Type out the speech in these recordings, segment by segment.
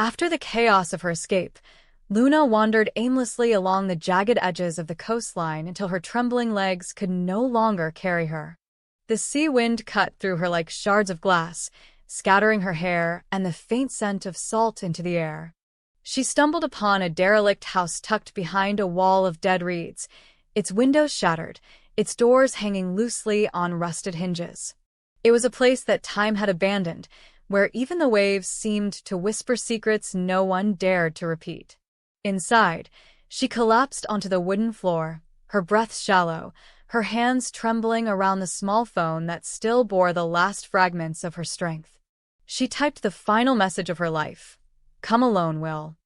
After the chaos of her escape, Luna wandered aimlessly along the jagged edges of the coastline until her trembling legs could no longer carry her. The sea wind cut through her like shards of glass, scattering her hair and the faint scent of salt into the air. She stumbled upon a derelict house tucked behind a wall of dead reeds, its windows shattered, its doors hanging loosely on rusted hinges. It was a place that time had abandoned, where even the waves seemed to whisper secrets no one dared to repeat. Inside, she collapsed onto the wooden floor, her breath shallow, her hands trembling around the small phone that still bore the last fragments of her strength. She typed the final message of her life. "Come alone, Will."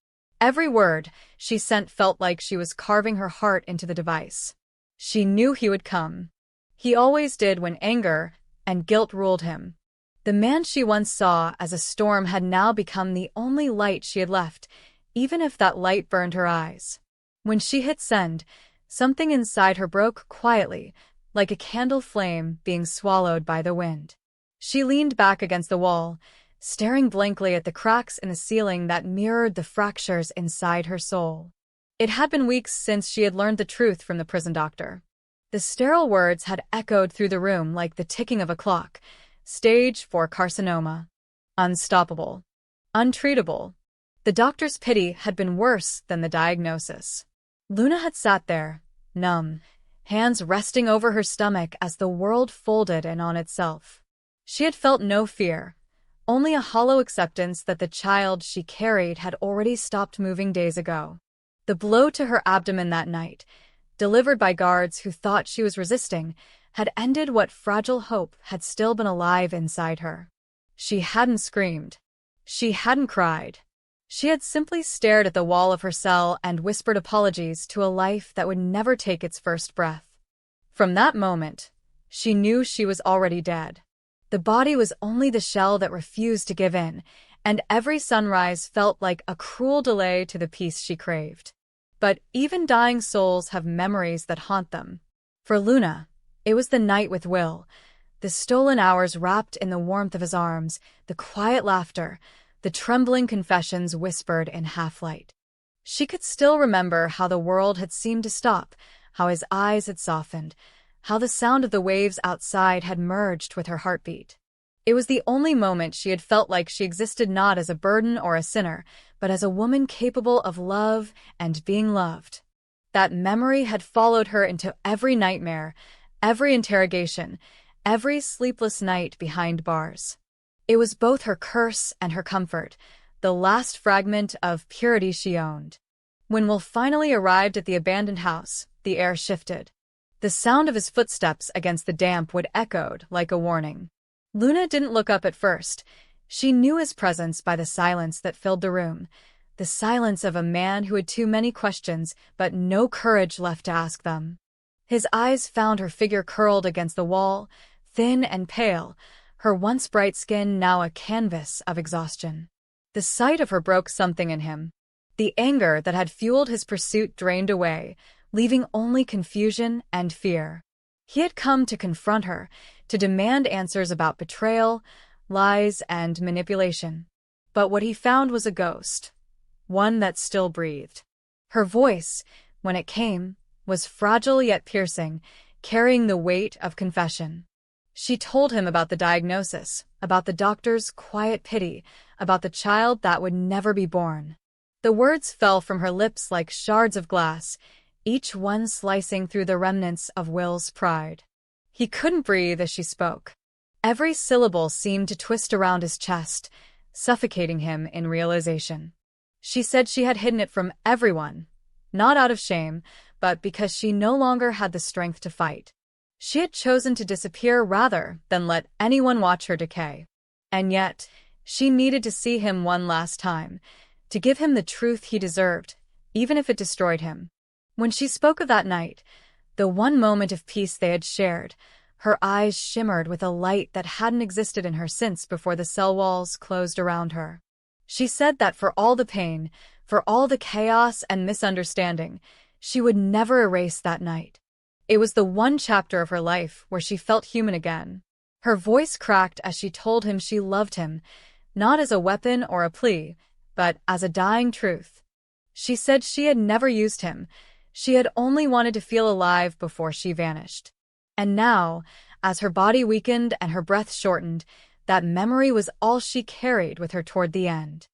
Every word she sent felt like she was carving her heart into the device. She knew he would come. He always did when anger and guilt ruled him. The man she once saw as a storm had now become the only light she had left, even if that light burned her eyes. When she hit send, something inside her broke quietly, like a candle flame being swallowed by the wind. She leaned back against the wall, staring blankly at the cracks in the ceiling that mirrored the fractures inside her soul. It had been weeks since she had learned the truth from the prison doctor. The sterile words had echoed through the room like the ticking of a clock. Stage 4 carcinoma. Unstoppable. Untreatable. The doctor's pity had been worse than the diagnosis. Luna had sat there, numb, hands resting over her stomach as the world folded in on itself. She had felt no fear, only a hollow acceptance that the child she carried had already stopped moving days ago. The blow to her abdomen that night, delivered by guards who thought she was resisting, had ended what fragile hope had still been alive inside her. She hadn't screamed. She hadn't cried. She had simply stared at the wall of her cell and whispered apologies to a life that would never take its first breath. From that moment, she knew she was already dead. The body was only the shell that refused to give in, and every sunrise felt like a cruel delay to the peace she craved. But even dying souls have memories that haunt them. For Luna, it was the night with Will, the stolen hours wrapped in the warmth of his arms, the quiet laughter, the trembling confessions whispered in half-light. She could still remember how the world had seemed to stop, how his eyes had softened, how the sound of the waves outside had merged with her heartbeat. It was the only moment she had felt like she existed not as a burden or a sinner, but as a woman capable of love and being loved. That memory had followed her into every nightmare, every interrogation, every sleepless night behind bars. It was both her curse and her comfort, the last fragment of purity she owned. When Will finally arrived at the abandoned house, the air shifted. The sound of his footsteps against the damp wood echoed like a warning. Luna didn't look up at first. She knew his presence by the silence that filled the room, the silence of a man who had too many questions but no courage left to ask them. His eyes found her figure curled against the wall, thin and pale, her once bright skin now a canvas of exhaustion. The sight of her broke something in him. The anger that had fueled his pursuit drained away, leaving only confusion and fear. He had come to confront her, to demand answers about betrayal, lies, and manipulation. But what he found was a ghost, one that still breathed. Her voice, when it came, was fragile yet piercing, carrying the weight of confession. She told him about the diagnosis, about the doctor's quiet pity, about the child that would never be born. The words fell from her lips like shards of glass, each one slicing through the remnants of Will's pride. He couldn't breathe as she spoke. Every syllable seemed to twist around his chest, suffocating him in realization. She said she had hidden it from everyone, not out of shame, but because she no longer had the strength to fight. She had chosen to disappear rather than let anyone watch her decay. And yet, she needed to see him one last time, to give him the truth he deserved, even if it destroyed him. When she spoke of that night, the one moment of peace they had shared, her eyes shimmered with a light that hadn't existed in her since before the cell walls closed around her. She said that for all the pain, for all the chaos and misunderstanding, she would never erase that night. It was the one chapter of her life where she felt human again. Her voice cracked as she told him she loved him, not as a weapon or a plea, but as a dying truth. She said she had never used him. She had only wanted to feel alive before she vanished. And now, as her body weakened and her breath shortened, that memory was all she carried with her toward the end.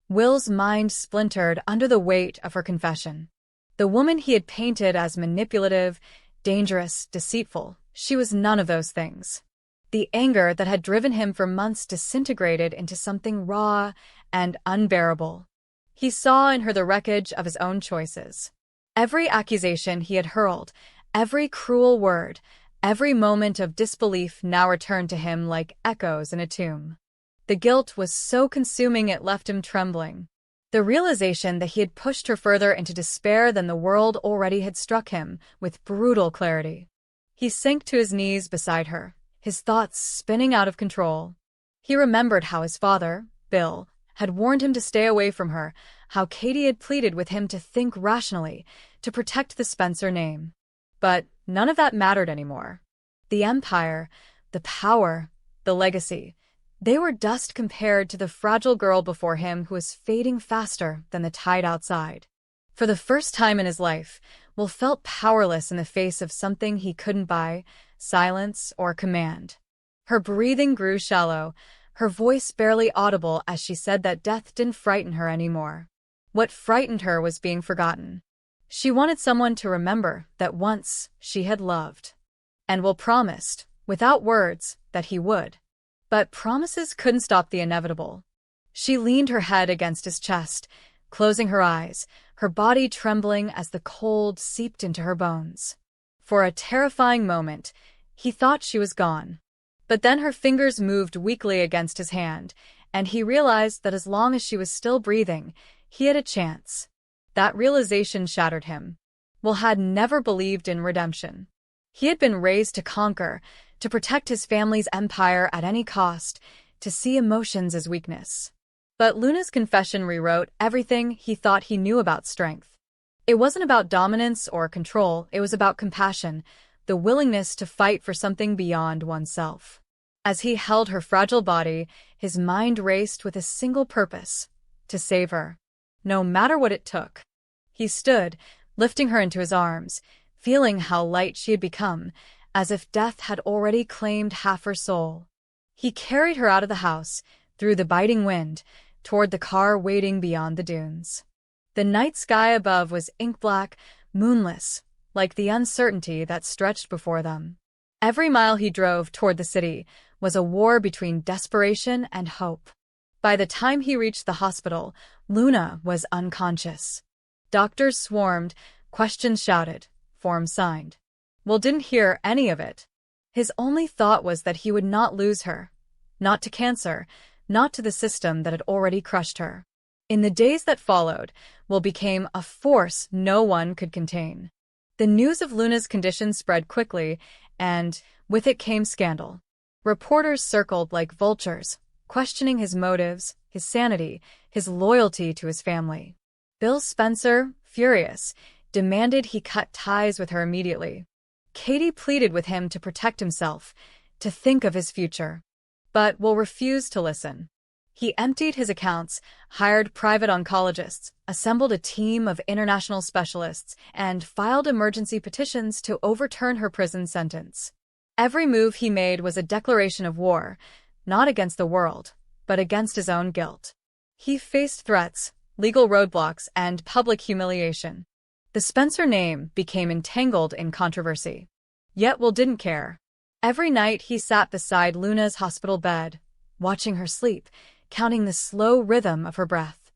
Will's mind splintered under the weight of her confession. The woman he had painted as manipulative, dangerous, deceitful, she was none of those things. The anger that had driven him for months disintegrated into something raw and unbearable. He saw in her the wreckage of his own choices. Every accusation he had hurled, every cruel word, every moment of disbelief now returned to him like echoes in a tomb. The guilt was so consuming it left him trembling. The realization that he had pushed her further into despair than the world already had struck him with brutal clarity. He sank to his knees beside her, his thoughts spinning out of control. He remembered how his father, Bill, had warned him to stay away from her, how Katie had pleaded with him to think rationally, to protect the Spencer name. But none of that mattered anymore. The empire, the power, the legacy, they were dust compared to the fragile girl before him who was fading faster than the tide outside. For the first time in his life, Will felt powerless in the face of something he couldn't buy, silence, or command. Her breathing grew shallow, her voice barely audible as she said that death didn't frighten her anymore. What frightened her was being forgotten. She wanted someone to remember that once she had loved. And Will promised, without words, that he would. But promises couldn't stop the inevitable. She leaned her head against his chest, closing her eyes, her body trembling as the cold seeped into her bones. For a terrifying moment, he thought she was gone. But then her fingers moved weakly against his hand, and he realized that as long as she was still breathing, he had a chance. That realization shattered him. Will had never believed in redemption. He had been raised to conquer, to protect his family's empire at any cost, to see emotions as weakness. But Luna's confession rewrote everything he thought he knew about strength. It wasn't about dominance or control, it was about compassion, the willingness to fight for something beyond oneself. As he held her fragile body, his mind raced with a single purpose: to save her. No matter what it took. He stood, lifting her into his arms, feeling how light she had become, as if death had already claimed half her soul. He carried her out of the house, through the biting wind, toward the car waiting beyond the dunes. The night sky above was ink-black, moonless, like the uncertainty that stretched before them. Every mile he drove toward the city was a war between desperation and hope. By the time he reached the hospital, Luna was unconscious. Doctors swarmed, questions shouted, forms signed. Will didn't hear any of it. His only thought was that he would not lose her. Not to cancer, not to the system that had already crushed her. In the days that followed, Will became a force no one could contain. The news of Luna's condition spread quickly, and with it came scandal. Reporters circled like vultures, questioning his motives, his sanity, his loyalty to his family. Bill Spencer, furious, demanded he cut ties with her immediately. Katie pleaded with him to protect himself, to think of his future. But Will refused to listen. He emptied his accounts, hired private oncologists, assembled a team of international specialists, and filed emergency petitions to overturn her prison sentence. Every move he made was a declaration of war, not against the world, but against his own guilt. He faced threats, legal roadblocks, and public humiliation. The Spencer name became entangled in controversy. Yet Will didn't care. Every night he sat beside Luna's hospital bed, watching her sleep, counting the slow rhythm of her breath.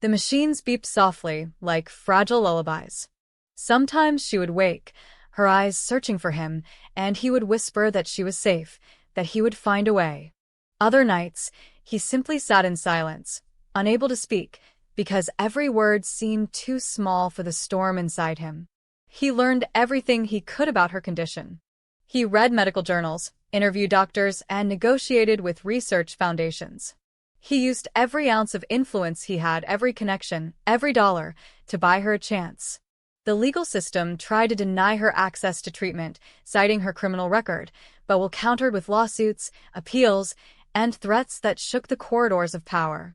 The machines beeped softly, like fragile lullabies. Sometimes she would wake, her eyes searching for him, and he would whisper that she was safe, that he would find a way. Other nights, he simply sat in silence, unable to speak, because every word seemed too small for the storm inside him. He learned everything he could about her condition. He read medical journals, interviewed doctors, and negotiated with research foundations. He used every ounce of influence he had, every connection, every dollar, to buy her a chance. The legal system tried to deny her access to treatment, citing her criminal record, but Will countered with lawsuits, appeals, and threats that shook the corridors of power.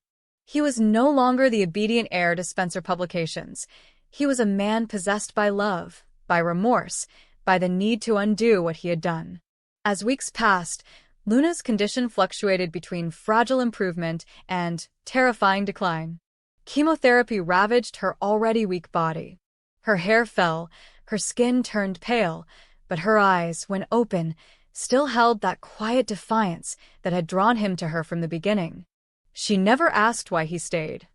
He was no longer the obedient heir to Spencer Publications. He was a man possessed by love, by remorse, by the need to undo what he had done. As weeks passed, Luna's condition fluctuated between fragile improvement and terrifying decline. Chemotherapy ravaged her already weak body. Her hair fell, her skin turned pale, but her eyes, when open, still held that quiet defiance that had drawn him to her from the beginning. She never asked why he stayed.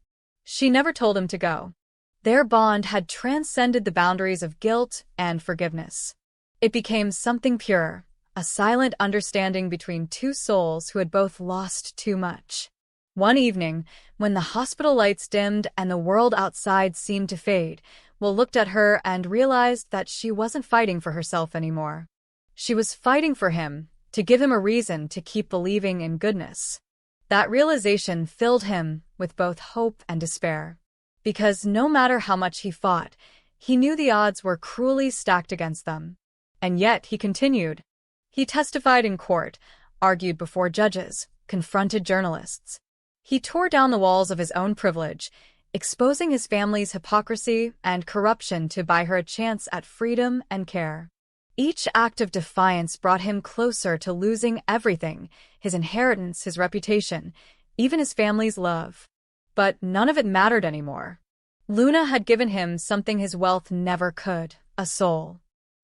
She never told him to go. Their bond had transcended the boundaries of guilt and forgiveness. It became something pure, a silent understanding between two souls who had both lost too much. One evening, when the hospital lights dimmed and the world outside seemed to fade, Will looked at her and realized that she wasn't fighting for herself anymore. She was fighting for him, to give him a reason to keep believing in goodness. That realization filled him with both hope and despair. Because no matter how much he fought, he knew the odds were cruelly stacked against them. And yet he continued. He testified in court, argued before judges, confronted journalists. He tore down the walls of his own privilege, exposing his family's hypocrisy and corruption to buy her a chance at freedom and care. Each act of defiance brought him closer to losing everything, his inheritance, his reputation, even his family's love. But none of it mattered anymore. Luna had given him something his wealth never could, a soul.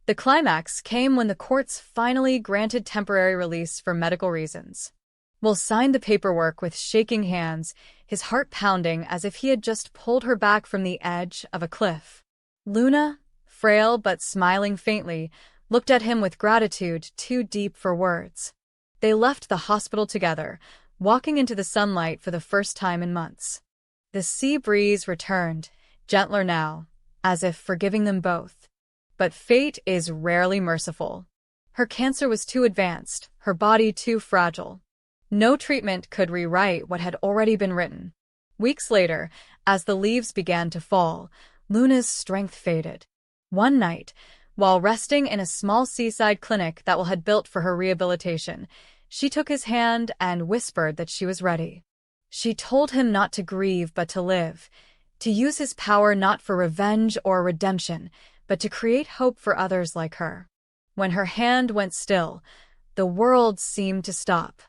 The climax came when the courts finally granted temporary release for medical reasons. Will signed the paperwork with shaking hands, his heart pounding as if he had just pulled her back from the edge of a cliff. Luna, frail but smiling faintly, looked at him with gratitude too deep for words. They left the hospital together, walking into the sunlight for the first time in months. The sea breeze returned, gentler now, as if forgiving them both. But fate is rarely merciful. Her cancer was too advanced, her body too fragile. No treatment could rewrite what had already been written. Weeks later, as the leaves began to fall, Luna's strength faded. One night, while resting in a small seaside clinic that Will had built for her rehabilitation, she took his hand and whispered that she was ready. She told him not to grieve but to live, to use his power not for revenge or redemption, but to create hope for others like her. When her hand went still, the world seemed to stop.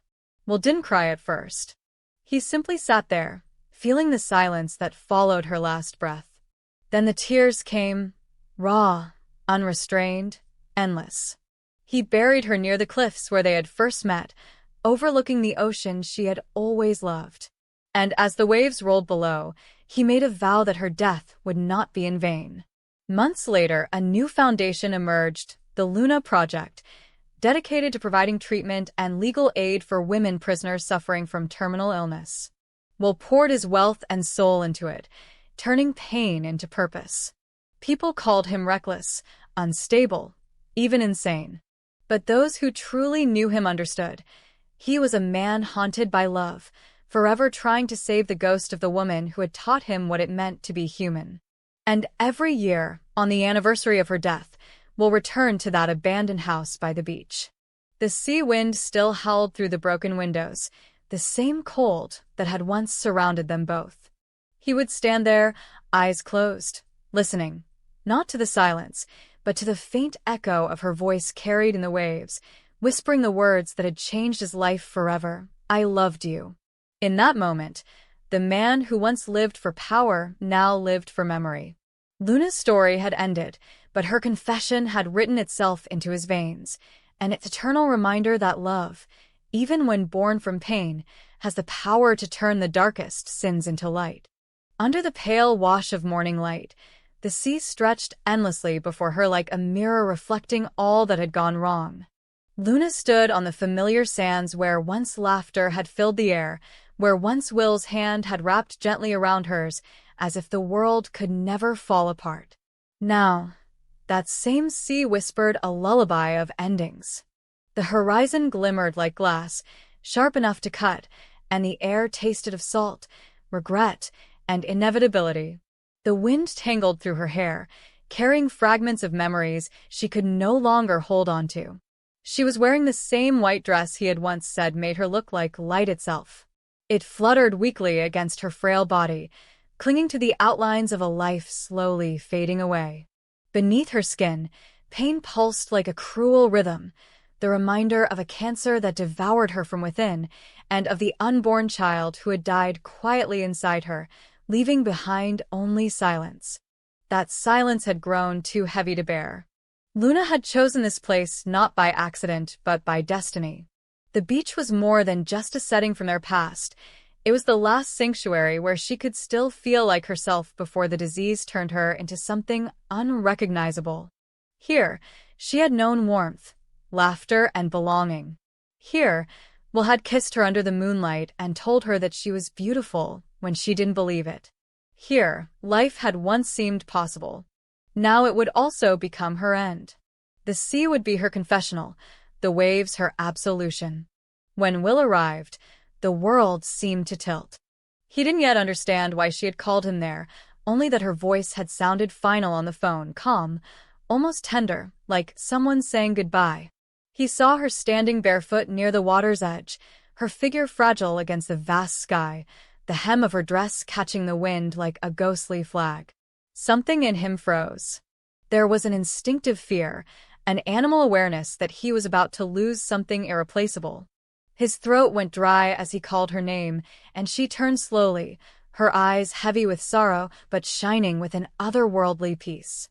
Will didn't cry at first. He simply sat there, feeling the silence that followed her last breath. Then the tears came, raw, unrestrained, endless. He buried her near the cliffs where they had first met, overlooking the ocean she had always loved. And as the waves rolled below, he made a vow that her death would not be in vain. Months later, a new foundation emerged, the Luna Project, dedicated to providing treatment and legal aid for women prisoners suffering from terminal illness. Will poured his wealth and soul into it, turning pain into purpose. People called him reckless, unstable, even insane. But those who truly knew him understood. He was a man haunted by love, forever trying to save the ghost of the woman who had taught him what it meant to be human. And every year, on the anniversary of her death, Will return to that abandoned house by the beach. The sea wind still howled through the broken windows, the same cold that had once surrounded them both. He would stand there, eyes closed, listening, not to the silence, but to the faint echo of her voice carried in the waves, whispering the words that had changed his life forever. I loved you. In that moment, the man who once lived for power now lived for memory. Luna's story had ended, but her confession had written itself into his veins, and its eternal reminder that love, even when born from pain, has the power to turn the darkest sins into light. Under the pale wash of morning light, the sea stretched endlessly before her like a mirror reflecting all that had gone wrong. Luna stood on the familiar sands where once laughter had filled the air, where once Will's hand had wrapped gently around hers, as if the world could never fall apart. Now, that same sea whispered a lullaby of endings. The horizon glimmered like glass, sharp enough to cut, and the air tasted of salt, regret, and inevitability. The wind tangled through her hair, carrying fragments of memories she could no longer hold on to. She was wearing the same white dress he had once said made her look like light itself. It fluttered weakly against her frail body, clinging to the outlines of a life slowly fading away. Beneath her skin, pain pulsed like a cruel rhythm, the reminder of a cancer that devoured her from within, and of the unborn child who had died quietly inside her, leaving behind only silence. That silence had grown too heavy to bear. Luna had chosen this place not by accident, but by destiny. The beach was more than just a setting from their past. It was the last sanctuary where she could still feel like herself before the disease turned her into something unrecognizable. Here, she had known warmth, laughter, and belonging. Here, Will had kissed her under the moonlight and told her that she was beautiful when she didn't believe it. Here, life had once seemed possible. Now it would also become her end. The sea would be her confessional, the waves her absolution. When Will arrived, the world seemed to tilt. He didn't yet understand why she had called him there, only that her voice had sounded final on the phone, calm, almost tender, like someone saying goodbye. He saw her standing barefoot near the water's edge, her figure fragile against the vast sky, the hem of her dress catching the wind like a ghostly flag. Something in him froze. There was an instinctive fear, an animal awareness that he was about to lose something irreplaceable. His throat went dry as he called her name, and she turned slowly, her eyes heavy with sorrow but shining with an otherworldly peace.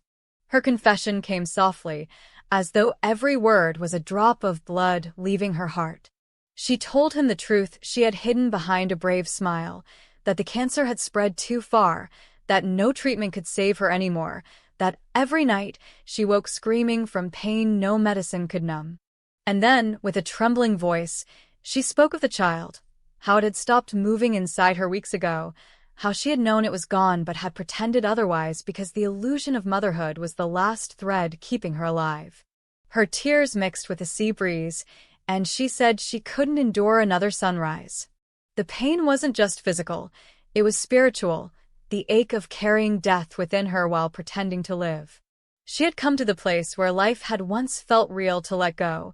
Her confession came softly, as though every word was a drop of blood leaving her heart. She told him the truth she had hidden behind a brave smile, that the cancer had spread too far, that no treatment could save her anymore, that every night she woke screaming from pain no medicine could numb. And then, with a trembling voice, she spoke of the child, how it had stopped moving inside her weeks ago, how she had known it was gone but had pretended otherwise because the illusion of motherhood was the last thread keeping her alive. Her tears mixed with the sea breeze, and she said she couldn't endure another sunrise. The pain wasn't just physical, it was spiritual, the ache of carrying death within her while pretending to live. She had come to the place where life had once felt real to let go,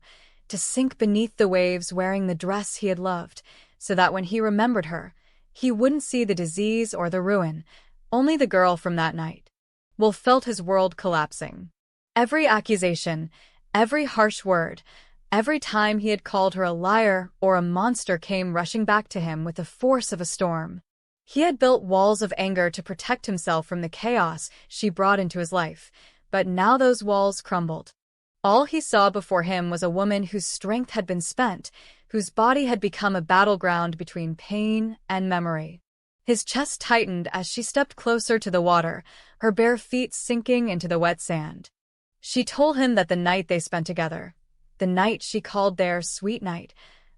to sink beneath the waves wearing the dress he had loved, so that when he remembered her, he wouldn't see the disease or the ruin, only the girl from that night. Will felt his world collapsing. Every accusation, every harsh word, every time he had called her a liar or a monster came rushing back to him with the force of a storm. He had built walls of anger to protect himself from the chaos she brought into his life, but now those walls crumbled. All he saw before him was a woman whose strength had been spent, whose body had become a battleground between pain and memory. His chest tightened as she stepped closer to the water, her bare feet sinking into the wet sand. She told him that the night they spent together, the night she called their sweet night,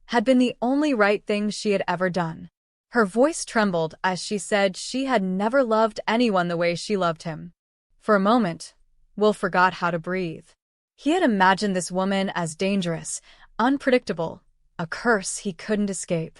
had been the only right thing she had ever done. Her voice trembled as she said she had never loved anyone the way she loved him. For a moment, Will forgot how to breathe. He had imagined this woman as dangerous, unpredictable, a curse he couldn't escape.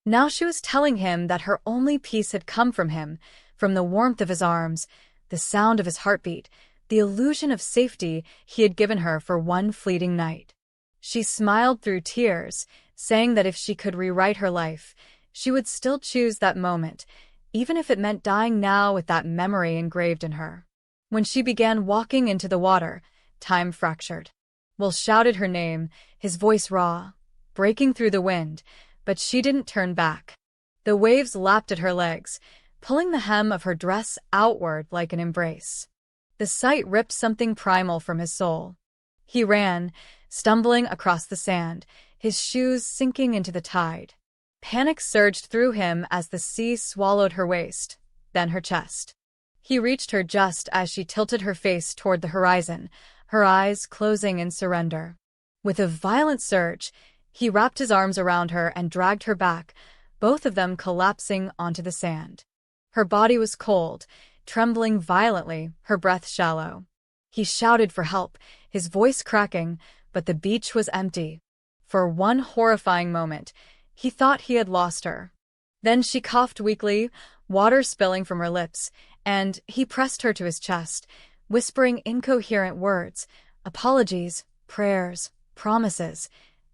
Now she was telling him that her only peace had come from him, from the warmth of his arms, the sound of his heartbeat, the illusion of safety he had given her for one fleeting night. She smiled through tears, saying that if she could rewrite her life, she would still choose that moment, even if it meant dying now with that memory engraved in her. When she began walking into the water, time fractured. Will shouted her name, his voice raw, breaking through the wind, but she didn't turn back. The waves lapped at her legs, pulling the hem of her dress outward like an embrace. The sight ripped something primal from his soul. He ran, stumbling across the sand, his shoes sinking into the tide. Panic surged through him as the sea swallowed her waist, then her chest. He reached her just as she tilted her face toward the horizon, her eyes closing in surrender. With a violent surge, he wrapped his arms around her and dragged her back, both of them collapsing onto the sand. Her body was cold, trembling violently, her breath shallow. He shouted for help, his voice cracking, but the beach was empty. For one horrifying moment, he thought he had lost her. Then she coughed weakly, water spilling from her lips, and he pressed her to his chest, whispering incoherent words, apologies, prayers, promises,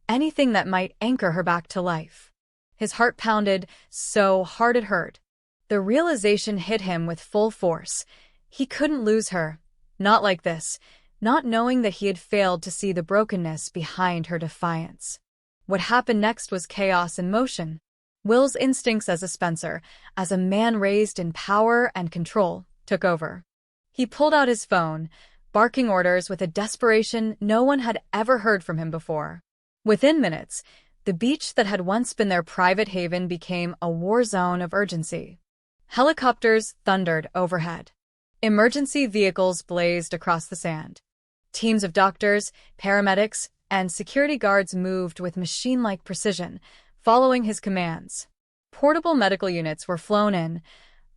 anything that might anchor her back to life. His heart pounded so hard it hurt. The realization hit him with full force. He couldn't lose her. Not like this. Not knowing that he had failed to see the brokenness behind her defiance. What happened next was chaos in motion. Will's instincts as a Spencer, as a man raised in power and control, took over. He pulled out his phone, barking orders with a desperation no one had ever heard from him before. Within minutes, the beach that had once been their private haven became a war zone of urgency. Helicopters thundered overhead. Emergency vehicles blazed across the sand. Teams of doctors, paramedics, and security guards moved with machine-like precision, following his commands. Portable medical units were flown in.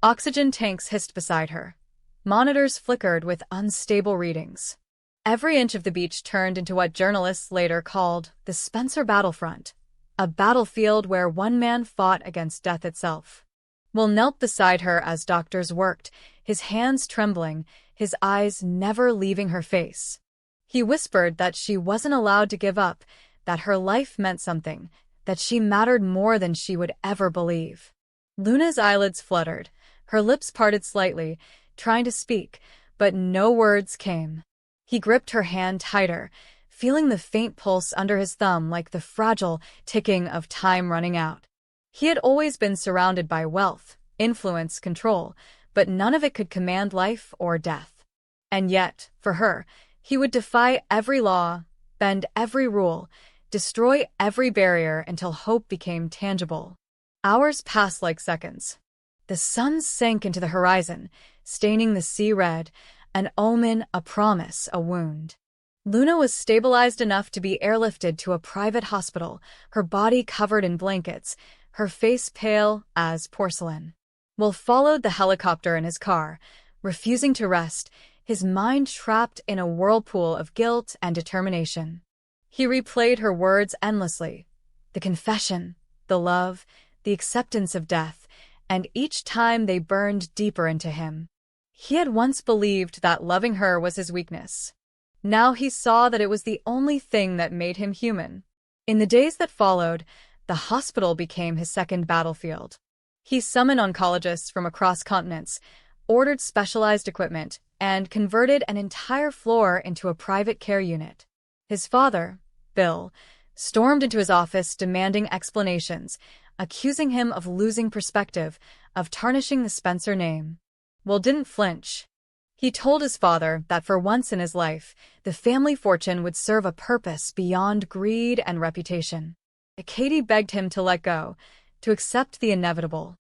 Oxygen tanks hissed beside her. Monitors flickered with unstable readings. Every inch of the beach turned into what journalists later called the Spencer battlefront, a battlefield where one man fought against death itself. Will knelt beside her as doctors worked, his hands trembling, his eyes never leaving her face. He whispered that she wasn't allowed to give up, that her life meant something, that she mattered more than she would ever believe. Luna's eyelids fluttered, her lips parted slightly, trying to speak, but no words came. He gripped her hand tighter, feeling the faint pulse under his thumb like the fragile ticking of time running out. He had always been surrounded by wealth, influence, control, but none of it could command life or death. And yet, for her, he would defy every law, bend every rule, destroy every barrier until hope became tangible. Hours passed like seconds. The sun sank into the horizon, staining the sea red, an omen, a promise, a wound. Luna was stabilized enough to be airlifted to a private hospital, her body covered in blankets, her face pale as porcelain. Will followed the helicopter in his car, refusing to rest, his mind trapped in a whirlpool of guilt and determination. He replayed her words endlessly, the confession, the love, the acceptance of death, and each time they burned deeper into him. He had once believed that loving her was his weakness. Now he saw that it was the only thing that made him human. In the days that followed, the hospital became his second battlefield. He summoned oncologists from across continents, ordered specialized equipment, and converted an entire floor into a private care unit. His father, Bill, stormed into his office demanding explanations, accusing him of losing perspective, of tarnishing the Spencer name. Will didn't flinch. He told his father that for once in his life, the family fortune would serve a purpose beyond greed and reputation. Katie begged him to let go, to accept the inevitable.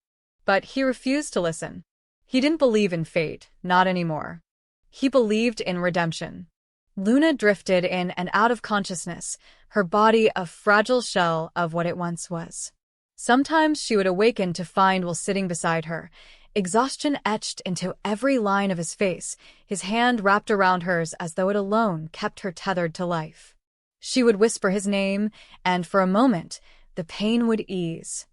But he refused to listen. He didn't believe in fate, not anymore. He believed in redemption. Luna drifted in and out of consciousness, her body a fragile shell of what it once was. Sometimes she would awaken to find Will sitting beside her, exhaustion etched into every line of his face, his hand wrapped around hers as though it alone kept her tethered to life. She would whisper his name, and for a moment, the pain would ease.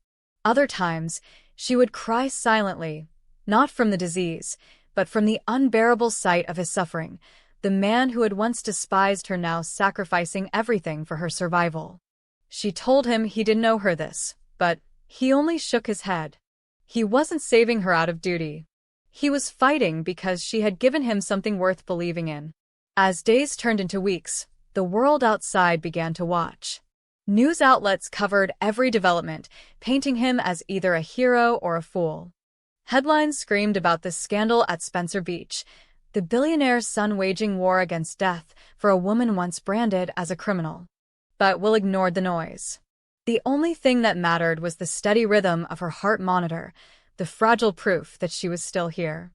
Other times, she would cry silently, not from the disease, but from the unbearable sight of his suffering, the man who had once despised her now sacrificing everything for her survival. She told him he didn't owe her this, but he only shook his head. He wasn't saving her out of duty. He was fighting because she had given him something worth believing in. As days turned into weeks, the world outside began to watch. News outlets covered every development, painting him as either a hero or a fool. Headlines screamed about the scandal at Spencer Beach, the billionaire's son waging war against death for a woman once branded as a criminal. But Will ignored the noise. The only thing that mattered was the steady rhythm of her heart monitor, the fragile proof that she was still here.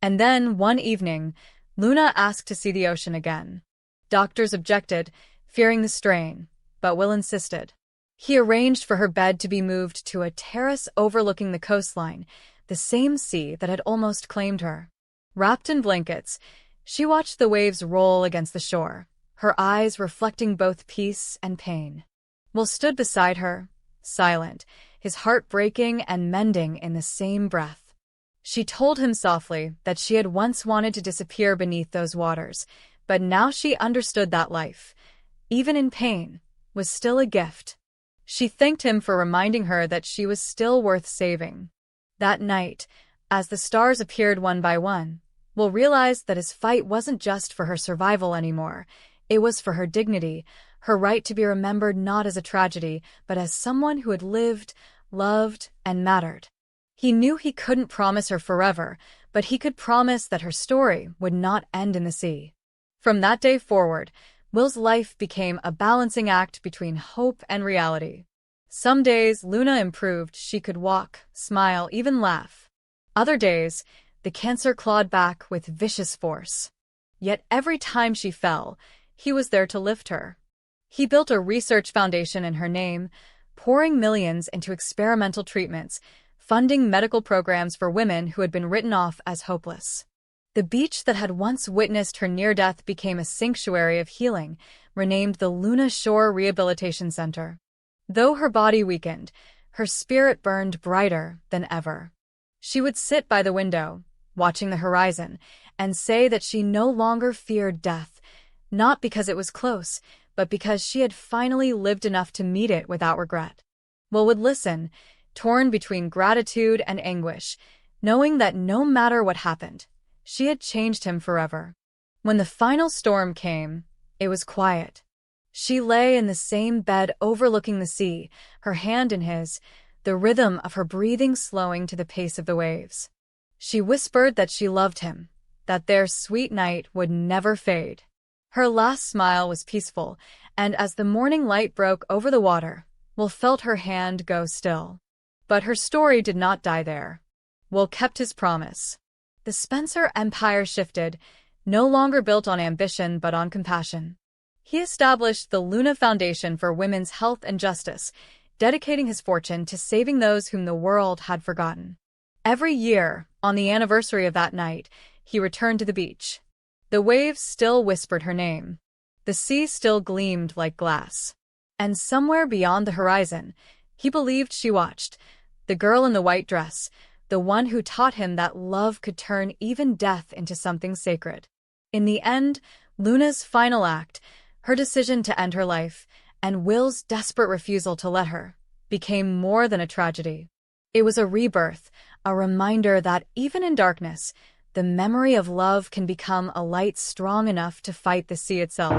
And then, one evening, Luna asked to see the ocean again. Doctors objected, fearing the strain, but Will insisted. He arranged for her bed to be moved to a terrace overlooking the coastline, the same sea that had almost claimed her. Wrapped in blankets, she watched the waves roll against the shore, her eyes reflecting both peace and pain. Will stood beside her, silent, his heart breaking and mending in the same breath. She told him softly that she had once wanted to disappear beneath those waters, but now she understood that life, even in pain, was still a gift. She thanked him for reminding her that she was still worth saving. That night, as the stars appeared one by one, Will realized that his fight wasn't just for her survival anymore. It was for her dignity, her right to be remembered not as a tragedy, but as someone who had lived, loved, and mattered. He knew he couldn't promise her forever, but he could promise that her story would not end in the sea. From that day forward, Will's life became a balancing act between hope and reality. Some days, Luna improved. She could walk, smile, even laugh. Other days, the cancer clawed back with vicious force. Yet every time she fell, he was there to lift her. He built a research foundation in her name, pouring millions into experimental treatments, funding medical programs for women who had been written off as hopeless. The beach that had once witnessed her near-death became a sanctuary of healing, renamed the Luna Shore Rehabilitation Center. Though her body weakened, her spirit burned brighter than ever. She would sit by the window, watching the horizon, and say that she no longer feared death, not because it was close, but because she had finally lived enough to meet it without regret. Will would listen, torn between gratitude and anguish, knowing that no matter what happened, she had changed him forever. When the final storm came, it was quiet. She lay in the same bed overlooking the sea, her hand in his, the rhythm of her breathing slowing to the pace of the waves. She whispered that she loved him, that their sweet night would never fade. Her last smile was peaceful, and as the morning light broke over the water, Will felt her hand go still. But her story did not die there. Will kept his promise. The Spencer empire shifted, no longer built on ambition but on compassion. He established the Luna Foundation for Women's Health and Justice, dedicating his fortune to saving those whom the world had forgotten. Every year, on the anniversary of that night, he returned to the beach. The waves still whispered her name. The sea still gleamed like glass. And somewhere beyond the horizon, he believed she watched, the girl in the white dress, the one who taught him that love could turn even death into something sacred. In the end, Luna's final act, her decision to end her life, and Will's desperate refusal to let her, became more than a tragedy. It was a rebirth, a reminder that even in darkness, the memory of love can become a light strong enough to fight the sea itself.